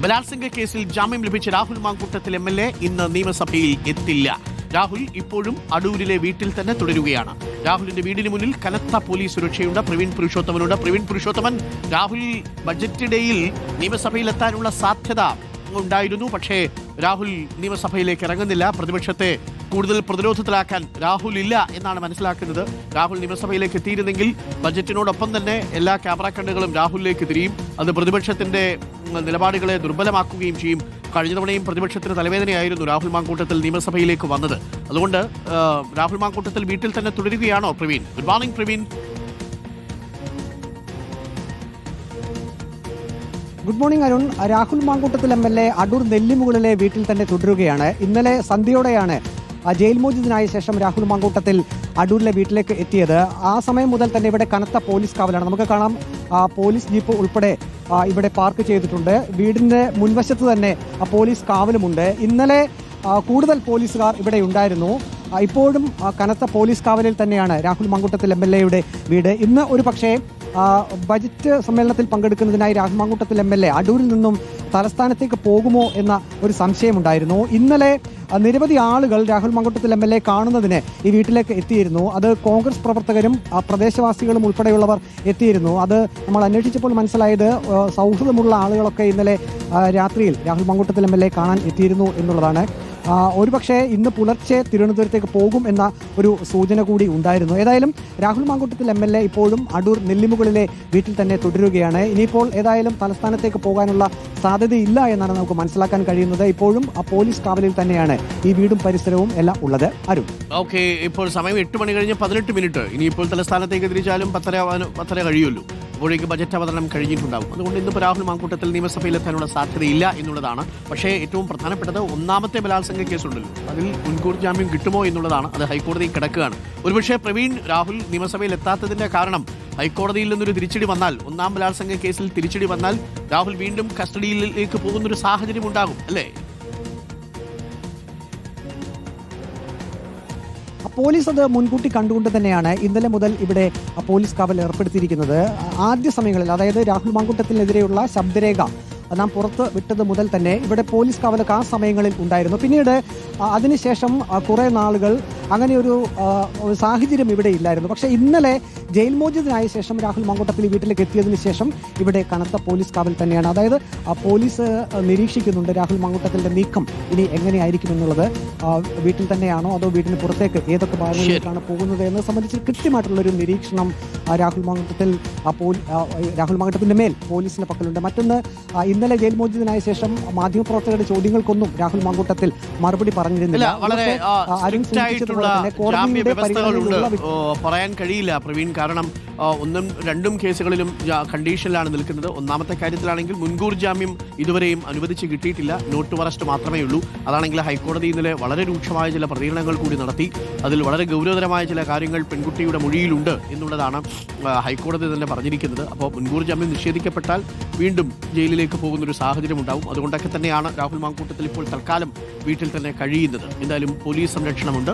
ബലാത്സംഗ കേസിൽ ജാമ്യം ലഭിച്ച രാഹുൽ മാങ്കൂട്ടത്തിൽ MLA ഇന്ന് നിയമസഭയിൽ എത്തില്ല. രാഹുൽ ഇപ്പോഴും അടൂരിലെ വീട്ടിൽ തന്നെ തുടരുകയാണ്. രാഹുലിന്റെ വീടിന് മുന്നിൽ കനത്ത പോലീസ് സുരക്ഷയുണ്ട്. പ്രവീൺ പുരുഷോത്തമൻ, രാഹുൽ ബജറ്റിനിടയിൽ നിയമസഭയിൽ എത്താനുള്ള സാധ്യത ഉണ്ടായിരുന്നു. പക്ഷേ രാഹുൽ നിയമസഭയിലേക്ക് ഇറങ്ങുന്നില്ല. പ്രതിപക്ഷത്തെ കൂടുതൽ പ്രതിരോധത്തിലാക്കാൻ രാഹുൽ ഇല്ല എന്നാണ് മനസ്സിലാക്കുന്നത്. രാഹുൽ നിയമസഭയിലേക്ക് എത്തിയിരുന്നെങ്കിൽ ബജറ്റിനോടൊപ്പം തന്നെ എല്ലാ ക്യാമറ കണ്ണുകളും രാഹുലിലേക്ക് തിരിയും. അത് പ്രതിപക്ഷത്തിന്റെ നിലപാടുകളെ ദുർബലമാക്കുകയും ചെയ്യും. കഴിഞ്ഞ തവണയും പ്രതിപക്ഷത്തിന് തലവേദനയായിരുന്നു രാഹുൽ മാങ്കൂട്ടത്തിൽ നിയമസഭയിലേക്ക് വന്നത്. അതുകൊണ്ട് രാഹുൽ മാങ്കൂട്ടത്തിൽ വീട്ടിൽ തന്നെ തുടരുകയാണോ Praveen? Good morning Praveen. Good morning Arun. Rahul Mankoottathil MLA Adoor നെല്ലിമുകളിലെ വീട്ടിൽ തന്നെ തുടരുകയാണ്. ഇന്നലെ സന്ധ്യയോടെയാണ് ജയിൽ മോചിതനായ ശേഷം രാഹുൽ മാങ്കൂട്ടത്തിൽ അടൂരിലെ വീട്ടിലേക്ക് എത്തിയത്. ആ സമയം മുതൽ തന്നെ ഇവിടെ കനത്ത പോലീസ് കാവലാണ്. നമുക്ക് കാണാം, പോലീസ് ജീപ്പ് ഉൾപ്പെടെ ഇവിടെ പാർക്ക് ചെയ്തിട്ടുണ്ട്. വീടിന്റെ മുൻവശത്ത് തന്നെ പോലീസ് കാവലുമുണ്ട്. ഇന്നലെ കൂടുതൽ പോലീസുകാർ ഇവിടെ ഉണ്ടായിരുന്നു. ഇപ്പോഴും കനത്ത പോലീസ് കാവലിൽ തന്നെയാണ് രാഹുൽ മാങ്കൂട്ടത്തിൽ MLAയുടെ വീട്. ഇന്ന് ഒരു പക്ഷേ ബജറ്റ് സമ്മേളനത്തിൽ പങ്കെടുക്കുന്നതിനായി രാഹുൽ മാങ്കൂട്ടത്തിൽ MLA അടൂരിൽ നിന്നും തലസ്ഥാനത്തേക്ക് പോകുമോ എന്ന ഒരു സംശയമുണ്ടായിരുന്നു. ഇന്നലെ നിരവധി ആളുകൾ രാഹുൽ മാങ്കൂട്ടത്തിൽ MLA കാണുന്നതിന് ഈ വീട്ടിലേക്ക് എത്തിയിരുന്നു. അത് കോൺഗ്രസ് പ്രവർത്തകരും പ്രദേശവാസികളും ഉൾപ്പെടെയുള്ളവർ എത്തിയിരുന്നു. അത് നമ്മൾ അന്വേഷിച്ചപ്പോൾ മനസ്സിലായത് സൗഹൃദമുള്ള ആളുകളൊക്കെ ഇന്നലെ രാത്രിയിൽ രാഹുൽ മാങ്കൂട്ടത്തിൽ MLA കാണാൻ എത്തിയിരുന്നു എന്നുള്ളതാണ്. ഒരുപക്ഷെ ഇന്ന് പുലർച്ചെ തിരുവനന്തപുരത്തേക്ക് പോകും എന്ന ഒരു സൂചന കൂടി ഉണ്ടായിരുന്നു. ഏതായാലും രാഹുൽ മാങ്കൂട്ടത്തിൽ MLA ഇപ്പോഴും അടൂർ നെല്ലിമുകളിലെ വീട്ടിൽ തന്നെ തുടരുകയാണ്. ഇനിയിപ്പോൾ ഏതായാലും തലസ്ഥാനത്തേക്ക് പോകാനുള്ള സാധ്യതയില്ല എന്നാണ് നമുക്ക് മനസ്സിലാക്കാൻ കഴിയുന്നത്. ഇപ്പോഴും പോലീസ് കാവലിൽ തന്നെയാണ് ഈ വീടും പരിസരവും എല്ലാം ഉള്ളത്. അരുൺ, ഓക്കെ, ഇപ്പോൾ സമയം 8 മണി കഴിഞ്ഞ് 18 മിനിറ്റ്. ഇനിയിപ്പോൾ തലസ്ഥാനത്തേക്ക് തിരിച്ചാലും 10:30 കഴിയുമല്ലോ. അപ്പോഴേക്ക് ബജറ്റ് അവതരണം കഴിഞ്ഞിട്ടുണ്ടാകും. അതുകൊണ്ട് ഇന്നിപ്പോൾ രാഹുൽ മാങ്കൂട്ടത്തിൽ നിയമസഭയിലെത്താനുള്ള സാധ്യതയില്ല എന്നുള്ളതാണ്. പക്ഷേ ഏറ്റവും പ്രധാനപ്പെട്ടത് ഒന്നാമത്തെ ബലാത്സംഗ കേസുണ്ടല്ലോ, അതിൽ മുൻകൂർ ജാമ്യം കിട്ടുമോ എന്നുള്ളതാണ്. അത് ഹൈക്കോടതിയിൽ കിടക്കുകയാണ്. ഒരുപക്ഷേ പ്രവീൺ, രാഹുൽ നിയമസഭയിൽ എത്താത്തതിന്റെ കാരണം ഹൈക്കോടതിയിൽ നിന്നൊരു തിരിച്ചടി വന്നാൽ, ഒന്നാം ബലാത്സംഗ കേസിൽ തിരിച്ചടി വന്നാൽ രാഹുൽ വീണ്ടും കസ്റ്റഡിയിലേക്ക് പോകുന്നൊരു സാഹചര്യം ഉണ്ടാകും അല്ലേ? പോലീസ് അത് മുൻകൂട്ടി കണ്ടുകൊണ്ട് തന്നെയാണ് ഇന്നലെ മുതൽ ഇവിടെ പോലീസ് കാവൽ ഏർപ്പെടുത്തിയിരിക്കുന്നത്. ആദ്യ സമയങ്ങളിൽ, അതായത് രാഹുൽ മാങ്കൂട്ടത്തിനെതിരെയുള്ള ശബ്ദരേഖ നാം പുറത്ത് വിട്ടത് മുതൽ തന്നെ ഇവിടെ പോലീസ് കാവലൊക്കെ ആ സമയങ്ങളിൽ ഉണ്ടായിരുന്നു. പിന്നീട് അതിനുശേഷം കുറേ നാളുകൾ അങ്ങനെ ഒരു സാഹചര്യം ഇവിടെ ഇല്ലായിരുന്നു. പക്ഷേ ഇന്നലെ ജയിൽ മോചിതനായ ശേഷം രാഹുൽ മാങ്കൂട്ടത്തിൽ വീട്ടിലേക്ക് എത്തിയതിനു ശേഷം ഇവിടെ കനത്ത പോലീസ് കാവൽ തന്നെയാണ്. അതായത് പോലീസ് നിരീക്ഷിക്കുന്നുണ്ട് രാഹുൽ മാങ്കൂട്ടത്തിൻ്റെ നീക്കം ഇനി എങ്ങനെയായിരിക്കും എന്നുള്ളത്. വീട്ടിൽ തന്നെയാണോ അതോ വീട്ടിന് പുറത്തേക്ക് ഏതൊക്കെ ഭാഗങ്ങളിലേക്കാണ് പോകുന്നത് എന്നത് സംബന്ധിച്ച് കൃത്യമായിട്ടുള്ളൊരു നിരീക്ഷണം രാഹുൽ മാങ്കൂട്ടത്തിൻ്റെ മേൽ പോലീസിന്റെ പക്കലുണ്ട്. മറ്റൊന്ന്, ഇന്നലെ ജയിൽ മോചിതനായ ശേഷം മാധ്യമപ്രവർത്തകരുടെ ചോദ്യങ്ങൾക്കൊന്നും രാഹുൽ മാങ്കൂട്ടത്തിൽ മറുപടി പറഞ്ഞിരുന്നില്ല. പറയാൻ കഴിയില്ല പ്രവീൺ, കാരണം 1ഉം 2ഉം കേസുകളിലും കണ്ടീഷനിലാണ് നിൽക്കുന്നത്. ഒന്നാമത്തെ കാര്യത്തിലാണെങ്കിൽ മുൻകൂർ ജാമ്യം ഇതുവരെയും അനുവദിച്ച് കിട്ടിയിട്ടില്ല. നോട്ട് ടു അറസ്റ്റ് മാത്രമേ ഉള്ളൂ. അതാണെങ്കിൽ ഹൈക്കോടതി ഇന്നലെ വളരെ രൂക്ഷമായ ചില പ്രതികരണങ്ങൾ കൂടി നടത്തി. അതിൽ വളരെ ഗൗരവതരമായ ചില കാര്യങ്ങൾ പെൺകുട്ടിയുടെ മൊഴിയിലുണ്ട് എന്നുള്ളതാണ് ഹൈക്കോടതി തന്നെ പറഞ്ഞിരിക്കുന്നത്. അപ്പോൾ മുൻകൂർ ജാമ്യം നിഷേധിക്കപ്പെട്ടാൽ വീണ്ടും ജയിലിലേക്ക് പോകുന്നൊരു സാഹചര്യം ഉണ്ടാവും. അതുകൊണ്ടൊക്കെ തന്നെയാണ് രാഹുൽ മാങ്കൂട്ടത്തിൽ ഇപ്പോൾ തൽക്കാലം വീട്ടിൽ തന്നെ കഴിയുന്നത്. എന്തായാലും പോലീസ് സംരക്ഷണമുണ്ട്.